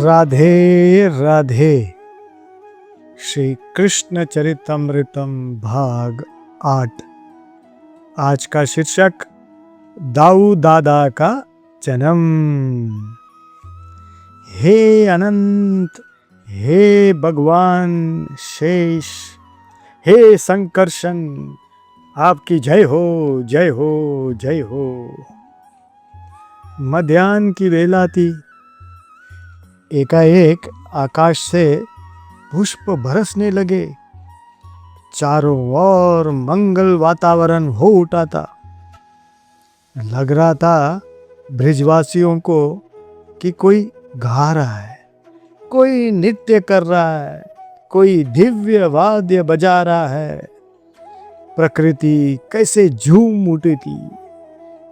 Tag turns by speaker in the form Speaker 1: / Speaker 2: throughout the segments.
Speaker 1: राधे राधे। श्री कृष्ण चरितमृतम भाग 8। आज का शीर्षक दाऊ दादा का जन्म। हे अनंत, हे भगवान शेष, हे संकर्षण, आपकी जय हो, जय हो, जय हो। मध्याह्न की वेला थी। एकाएक आकाश से पुष्प बरसने लगे। चारों ओर मंगल वातावरण हो उठा था। लग रहा था ब्रिजवासियों को कि कोई गा रहा है, कोई नृत्य कर रहा है, कोई दिव्य वाद्य बजा रहा है। प्रकृति कैसे झूम उठी थी।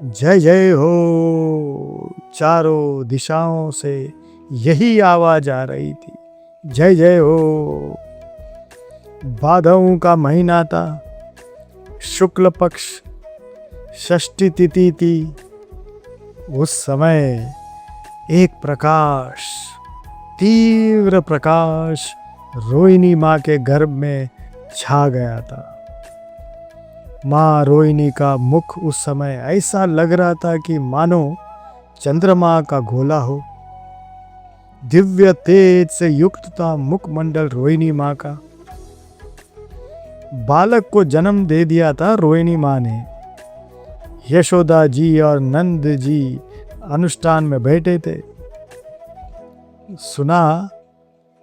Speaker 1: जय जय हो। चारों दिशाओं से यही आवाज आ रही थी, जय जय हो। भादों का महीना था। शुक्ल पक्ष षष्ठी तिथि थी। उस समय एक प्रकाश, तीव्र प्रकाश रोहिणी माँ के गर्भ में छा गया था। माँ रोहिणी का मुख उस समय ऐसा लग रहा था कि मानो चंद्रमा का गोला हो। दिव्य तेज से युक्त था मुखमंडल रोहिणी माँ का। बालक को जन्म दे दिया था रोहिणी माँ ने। यशोदा जी और नंद जी अनुष्ठान में बैठे थे। सुना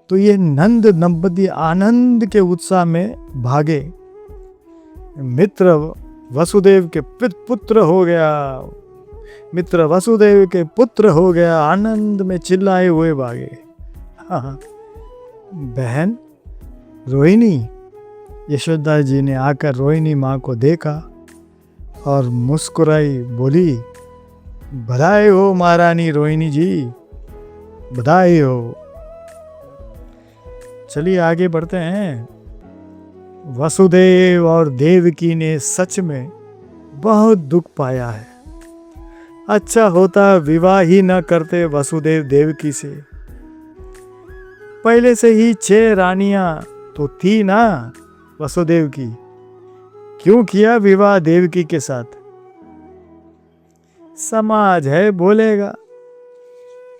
Speaker 1: तो ये नंद दंपति आनंद के उत्साह में भागे। मित्र वसुदेव के पुत्र हो गया, मित्र वसुदेव के पुत्र हो गया, आनंद में चिल्लाए हुए भागे। बहन रोहिणी, यशोदा जी ने आकर रोहिणी माँ को देखा और मुस्कुराई, बोली, बधाई हो महारानी रोहिणी जी, बधाई हो। चलिए आगे बढ़ते हैं। वसुदेव और देवकी ने सच में बहुत दुख पाया है। अच्छा होता विवाह ही न करते वसुदेव देवकी से। पहले से ही 6 रानियां तो थी ना वसुदेव की। क्यों किया विवाह देवकी के साथ? समाज है बोलेगा,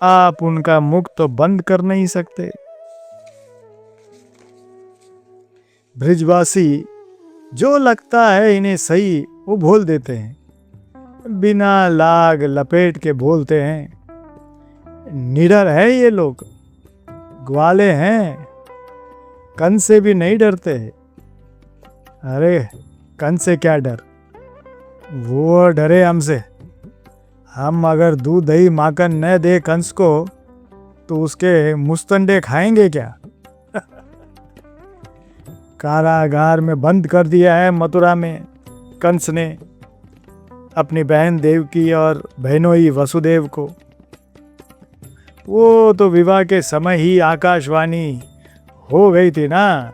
Speaker 1: आप उनका मुख तो बंद कर नहीं सकते। ब्रिजवासी जो लगता है इन्हें सही वो बोल देते हैं, बिना लाग लपेट के बोलते हैं। निडर है ये लोग, ग्वाले हैं, कंस से भी नहीं डरते। अरे कंस से क्या डर, वो डरे हमसे। हम अगर दूध दही माखन न दे कंस को तो उसके मुस्तंडे खाएंगे क्या? कारागार में बंद कर दिया है मथुरा में कंस ने अपनी बहन देवकी और बहनोई वसुदेव को। वो तो विवाह के समय ही आकाशवाणी हो गई थी ना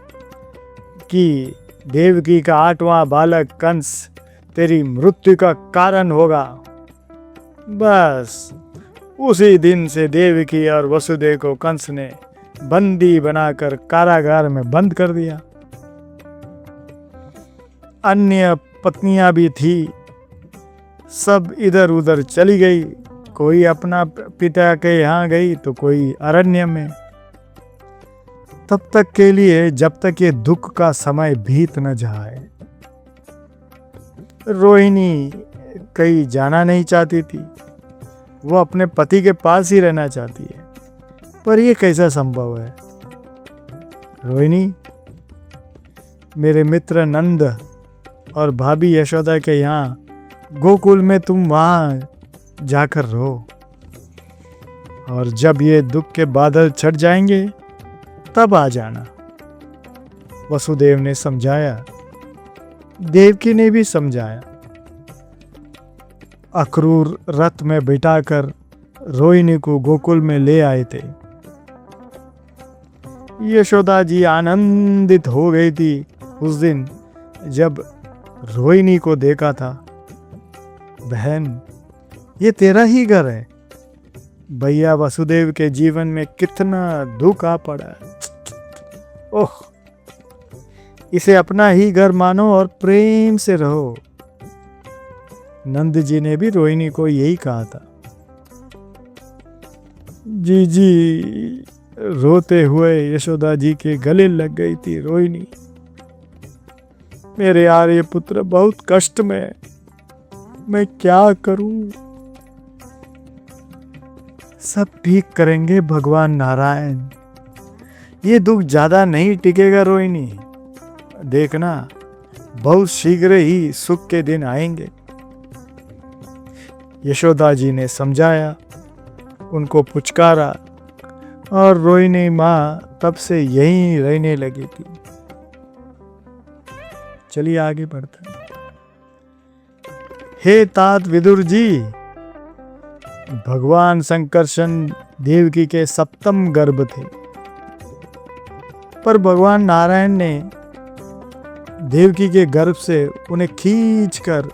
Speaker 1: कि देवकी का 8वां बालक कंस तेरी मृत्यु का कारण होगा। बस उसी दिन से देवकी और वसुदेव को कंस ने बंदी बनाकर कारागार में बंद कर दिया। अन्य पत्नियां भी थी, सब इधर उधर चली गई। कोई अपना पिता के यहाँ गई तो कोई अरण्य में। तब तक के लिए जब तक ये दुख का समय बीत न जाए। रोहिणी कहीं जाना नहीं चाहती थी, वो अपने पति के पास ही रहना चाहती है। पर ये कैसा संभव है? रोहिणी, मेरे मित्र नंद और भाभी यशोदा के यहाँ गोकुल में तुम वहां जाकर रहो, और जब ये दुख के बादल छट जाएंगे तब आ जाना। वसुदेव ने समझाया, देवकी ने भी समझाया। अक्रूर रथ में बिठाकर रोहिणी को गोकुल में ले आए थे। यशोदा जी आनंदित हो गई थी उस दिन जब रोहिणी को देखा था। बहन, ये तेरा ही घर है, भैया वसुदेव के जीवन में कितना दुख आ पड़ा। ओह, इसे अपना ही घर मानो और प्रेम से रहो। नंद जी ने भी रोहिणी को यही कहा था। जी रोते हुए यशोदा जी के गले लग गई थी रोहिणी। मेरे आर्य पुत्र बहुत कष्ट में है, मैं क्या करूं? सब ठीक करेंगे भगवान नारायण, ये दुख ज्यादा नहीं टिकेगा रोहिणी। देखना बहुत शीघ्र ही सुख के दिन आएंगे। यशोदा जी ने समझाया, उनको पुचकारा और रोहिणी माँ तब से यहीं रहने लगी थी। चलिए आगे बढ़ते हैं। हे तात विदुर जी, भगवान संकर्षण देवकी के सप्तम गर्भ थे, पर भगवान नारायण ने देवकी के गर्भ से उन्हें खींचकर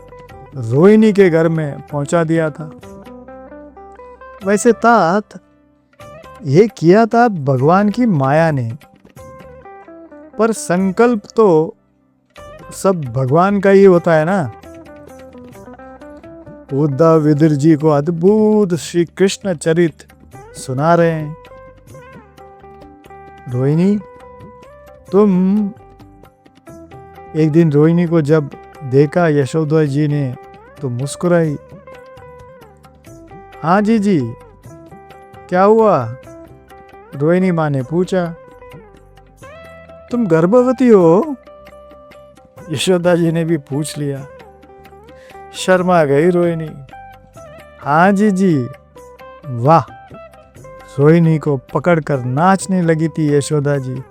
Speaker 1: रोहिणी के घर में पहुंचा दिया था। वैसे तात ये किया था भगवान की माया ने, पर संकल्प तो सब भगवान का ही होता है ना। उद्धव विदुर जी को अद्भुत श्री कृष्ण चरित सुना रहे हैं। रोहिणी, तुम एक दिन रोहिणी को जब देखा यशोदा जी ने तो मुस्कुराई। हाँ जी, क्या हुआ? रोहिणी माँ ने पूछा। तुम गर्भवती हो? यशोदा जी ने भी पूछ लिया। शर्मा गई रोहिणी। हाँ जी। वाह, रोहिणी को पकड़कर नाचने लगी थी यशोदा जी।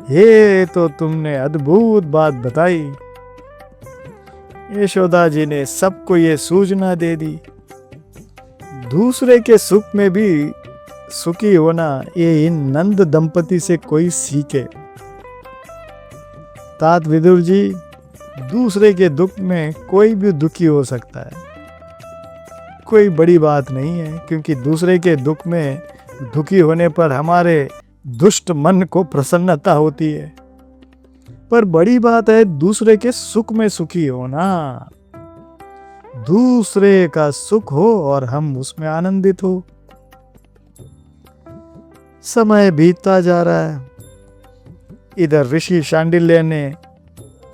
Speaker 1: ये तो तुमने अद्भुत बात बताई। यशोदा जी ने सबको ये सूचना दे दी। दूसरे के सुख में भी सुखी होना ये इन नंद दंपति से कोई सीखे। तात विदुर जी, दूसरे के दुख में कोई भी दुखी हो सकता है, कोई बड़ी बात नहीं है, क्योंकि दूसरे के दुख में दुखी होने पर हमारे दुष्ट मन को प्रसन्नता होती है। पर बड़ी बात है दूसरे के सुख में सुखी होना। दूसरे का सुख हो और हम उसमें आनंदित हो। समय बीतता जा रहा है। इधर ऋषि शांडिल्य ने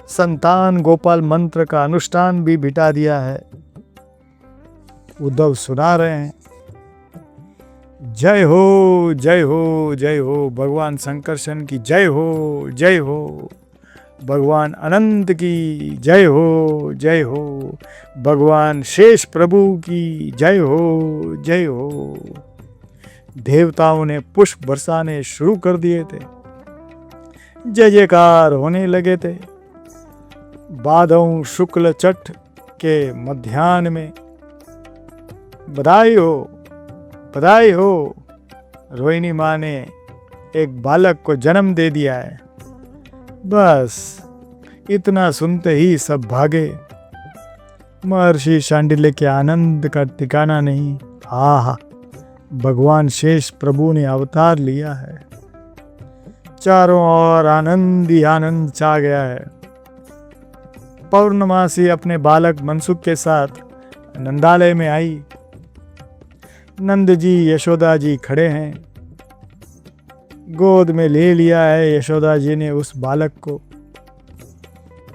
Speaker 1: संतान गोपाल मंत्र का अनुष्ठान भी बिठा दिया है। उद्धव सुना रहे हैं, जय हो जय हो जय हो, भगवान संकर्षण की जय हो जय हो, भगवान अनंत की जय हो जय हो, भगवान शेष प्रभु की जय हो जय हो। देवताओं ने पुष्प बरसाने शुरू कर दिए थे। जय जयकार होने लगे थे। भादौ शुक्ल चठ के मध्याह्न में बधाई हो बधाई हो, रोहिणी माँ ने एक बालक को जन्म दे दिया है। बस इतना सुनते ही सब भागे। महर्षि शांडिल्य के आनंद का ठिकाना नहीं। हा, भगवान शेष प्रभु ने अवतार लिया है। चारों ओर आनंद ही आनंद छा गया है। पौर्णमासी अपने बालक मनसुख के साथ नंदालय में आई। नंद जी यशोदा जी खड़े हैं। गोद में ले लिया है यशोदा जी ने उस बालक को।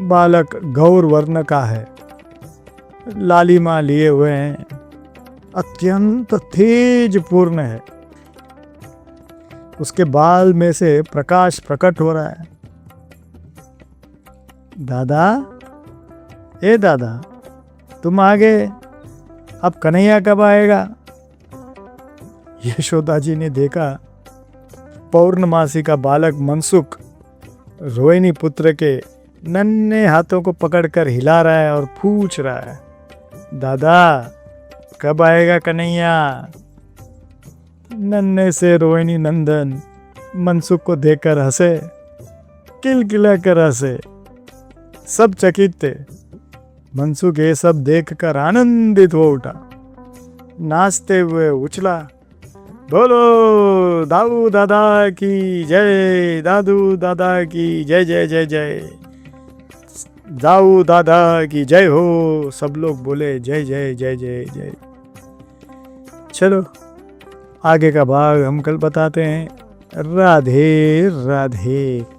Speaker 1: बालक गौर वर्ण का है, लालिमा लिए हुए हैं, अत्यंत तेजपूर्ण है। उसके बाल में से प्रकाश प्रकट हो रहा है। दादा, ए दादा, तुम आ गए, अब कन्हैया कब आएगा? यशोदा जी ने देखा पौर्णमासी का बालक मनसुख रोहिणी पुत्र के नन्हे हाथों को पकड़कर हिला रहा है और पूछ रहा है, दादा कब आएगा कन्हैया? नन्हे से रोहिणी नंदन मनसुख को देखकर हंसे, किलकिला कर हंसे। सब चकित थे। मनसुख ये सब देखकर आनंदित हो उठा। नाचते हुए उछला, बोलो दाऊ दादा की जय, दादू दादा की जय जय जय जय, दाऊ दादा की जय हो। सब लोग बोले जय जय जय जय जय। चलो आगे का भाग हम कल बताते हैं। राधे राधे।